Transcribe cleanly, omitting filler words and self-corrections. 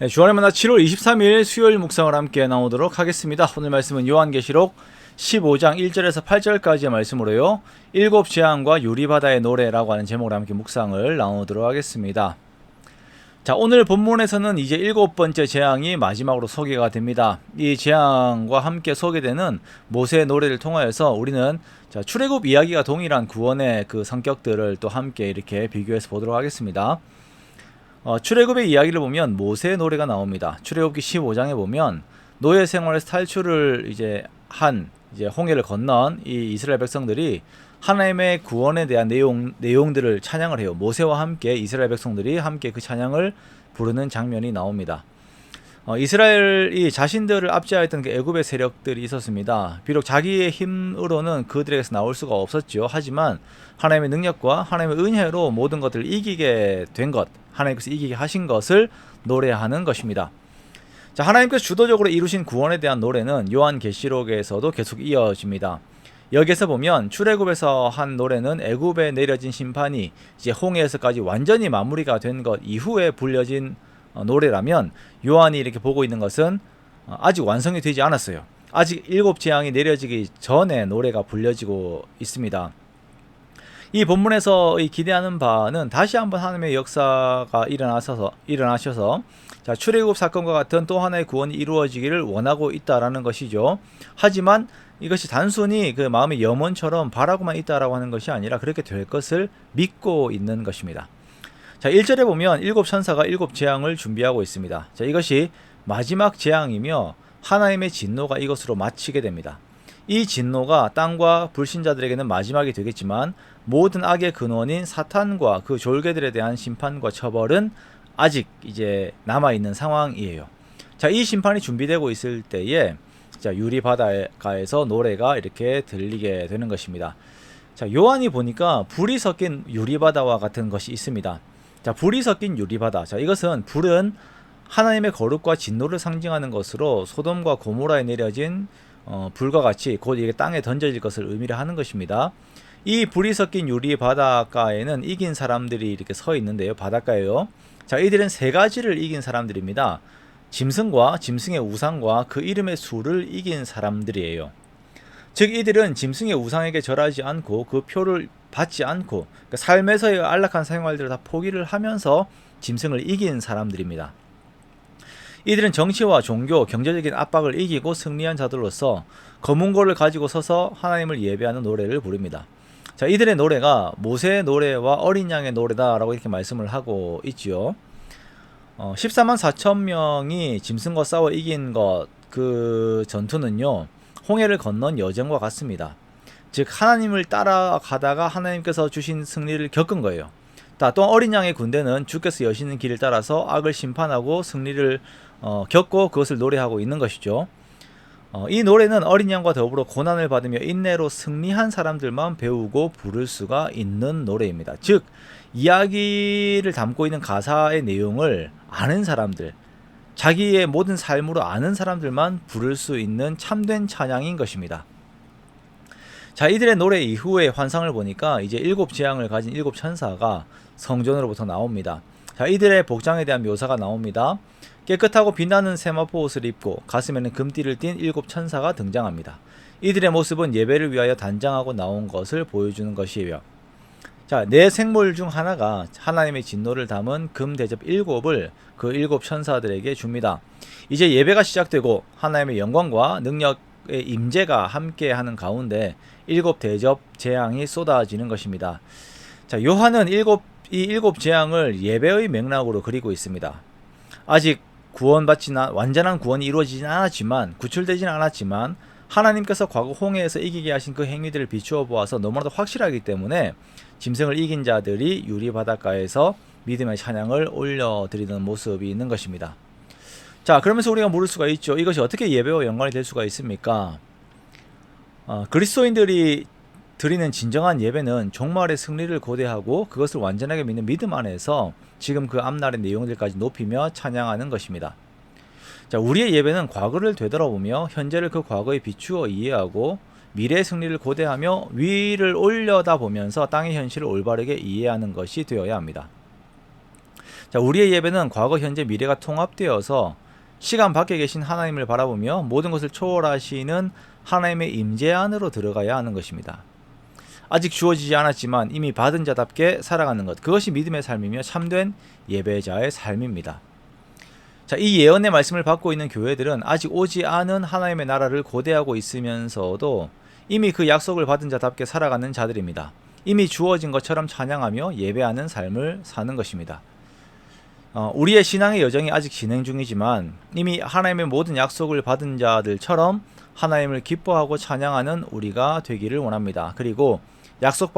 네, 주안의 만나 7월 23일 수요일 묵상을 함께 나오도록 하겠습니다. 오늘 말씀은 요한계시록 15장 1절에서 8절까지의 말씀으로요. 일곱 재앙과 유리바다의 노래라고 하는 제목으로 함께 묵상을 나누도록 하겠습니다. 자, 오늘 본문에서는 이제 일곱 번째 재앙이 마지막으로 소개가 됩니다. 이 재앙과 함께 소개되는 모세의 노래를 통하여서 우리는 출애굽 이야기가 동일한 구원의 그 성격들을 또 함께 이렇게 비교해서 보도록 하겠습니다. 출애굽의 이야기를 보면 모세의 노래가 나옵니다. 출애굽기 15장에 보면 노예 생활에서 탈출을 이제 홍해를 건넌 이 이스라엘 백성들이 하나님의 구원에 대한 내용들을 찬양을 해요. 모세와 함께 이스라엘 백성들이 함께 그 찬양을 부르는 장면이 나옵니다. 이스라엘이 자신들을 압제하였던 그 애굽의 세력들이 있었습니다. 비록 자기의 힘으로는 그들에게서 나올 수가 없었죠. 하지만 하나님의 능력과 하나님의 은혜로 모든 것들을 이기게 된 것, 하나님께서 이기게 하신 것을 노래하는 것입니다. 자, 하나님께서 주도적으로 이루신 구원에 대한 노래는 요한계시록에서도 계속 이어집니다. 여기에서 보면 출애굽에서 한 노래는 애굽에 내려진 심판이 이제 홍해에서까지 완전히 마무리가 된 것 이후에 불려진 노래라면, 요한이 이렇게 보고 있는 것은 아직 완성이 되지 않았어요. 아직 일곱 재앙이 내려지기 전에 노래가 불려지고 있습니다. 이 본문에서 기대하는 바는 다시 한번 하나님의 역사가 일어나셔서 출애굽 사건과 같은 또 하나의 구원이 이루어지기를 원하고 있다라는 것이죠. 하지만 이것이 단순히 그 마음의 염원처럼 바라고만 있다라고 하는 것이 아니라 그렇게 될 것을 믿고 있는 것입니다. 자, 1절에 보면 일곱 천사가 일곱 재앙을 준비하고 있습니다. 자, 이것이 마지막 재앙이며 하나님의 진노가 이것으로 마치게 됩니다. 이 진노가 땅과 불신자들에게는 마지막이 되겠지만 모든 악의 근원인 사탄과 그 졸개들에 대한 심판과 처벌은 아직 이제 남아있는 상황이에요. 자, 이 심판이 준비되고 있을 때에 유리 바다가에서 노래가 이렇게 들리게 되는 것입니다. 자, 요한이 보니까 불이 섞인 유리 바다와 같은 것이 있습니다. 자, 불이 섞인 유리 바다. 자, 이것은 불은 하나님의 거룩과 진노를 상징하는 것으로 소돔과 고모라에 내려진 불과 같이 곧 이게 땅에 던져질 것을 의미를 하는 것입니다. 이 불이 섞인 유리 바닷가에는 이긴 사람들이 이렇게 서 있는데요. 바닷가에요. 자, 이들은 세 가지를 이긴 사람들입니다. 짐승과 짐승의 우상과 그 이름의 수를 이긴 사람들이에요. 즉, 이들은 짐승의 우상에게 절하지 않고 그 표를 받지 않고 그러니까 삶에서의 안락한 생활들을 다 포기를 하면서 짐승을 이긴 사람들입니다. 이들은 정치와 종교, 경제적인 압박을 이기고 승리한 자들로서 검은고를 가지고 서서 하나님을 예배하는 노래를 부릅니다. 자, 이들의 노래가 모세의 노래와 어린 양의 노래다라고 이렇게 말씀을 하고 있지요. 14만 4천 명이 짐승과 싸워 이긴 그 전투는요, 홍해를 건넌 여정과 같습니다. 즉, 하나님을 따라가다가 하나님께서 주신 승리를 겪은 거예요. 또 어린 양의 군대는 주께서 여시는 길을 따라서 악을 심판하고 승리를 겪고 그것을 노래하고 있는 것이죠. 이 노래는 어린 양과 더불어 고난을 받으며 인내로 승리한 사람들만 배우고 부를 수가 있는 노래입니다. 즉, 이야기를 담고 있는 가사의 내용을 아는 사람들, 자기의 모든 삶으로 아는 사람들만 부를 수 있는 참된 찬양인 것입니다. 자, 이들의 노래 이후의 환상을 보니까 이제 일곱 재앙을 가진 일곱 천사가 성전으로부터 나옵니다. 자, 이들의 복장에 대한 묘사가 나옵니다. 깨끗하고 빛나는 세마포 옷을 입고 가슴에는 금띠를 띤 일곱 천사가 등장합니다. 이들의 모습은 예배를 위하여 단장하고 나온 것을 보여주는 것이에요. 자, 네 생물 중 하나가 하나님의 진노를 담은 금 대접 일곱을 그 일곱 천사들에게 줍니다. 이제 예배가 시작되고 하나님의 영광과 능력의 임재가 함께하는 가운데 일곱 대접 재앙이 쏟아지는 것입니다. 자, 요한은 이 일곱 재앙을 예배의 맥락으로 그리고 있습니다. 아직 완전한 구원이 이루어지진 않았지만, 구출되진 않았지만 하나님께서 과거 홍해에서 이기게 하신 그 행위들을 비추어 보아서 너무나도 확실하기 때문에 짐승을 이긴 자들이 유리 바닷가에서 믿음의 찬양을 올려드리는 모습이 있는 것입니다. 자, 그러면서 우리가 물을 수가 있죠. 이것이 어떻게 예배와 연관이 될 수가 있습니까? 그리스도인들이 드리는 진정한 예배는 종말의 승리를 고대하고 그것을 완전하게 믿는 믿음 안에서 지금 그 앞날의 내용들까지 높이며 찬양하는 것입니다. 자, 우리의 예배는 과거를 되돌아보며 현재를 그 과거에 비추어 이해하고 미래의 승리를 고대하며 위를 올려다보면서 땅의 현실을 올바르게 이해하는 것이 되어야 합니다. 자, 우리의 예배는 과거, 현재, 미래가 통합되어서 시간 밖에 계신 하나님을 바라보며 모든 것을 초월하시는 하나님의 임재 안으로 들어가야 하는 것입니다. 아직 주어지지 않았지만 이미 받은 자답게 살아가는 것, 그것이 믿음의 삶이며 참된 예배자의 삶입니다. 자, 이 예언의 말씀을 받고 있는 교회들은 아직 오지 않은 하나님의 나라를 고대하고 있으면서도 이미 그 약속을 받은 자답게 살아가는 자들입니다. 이미 주어진 것처럼 찬양하며 예배하는 삶을 사는 것입니다. 우리의 신앙의 여정이 아직 진행 중이지만 이미 하나님의 모든 약속을 받은 자들처럼 하나님을 기뻐하고 찬양하는 우리가 되기를 원합니다. 그리고 약속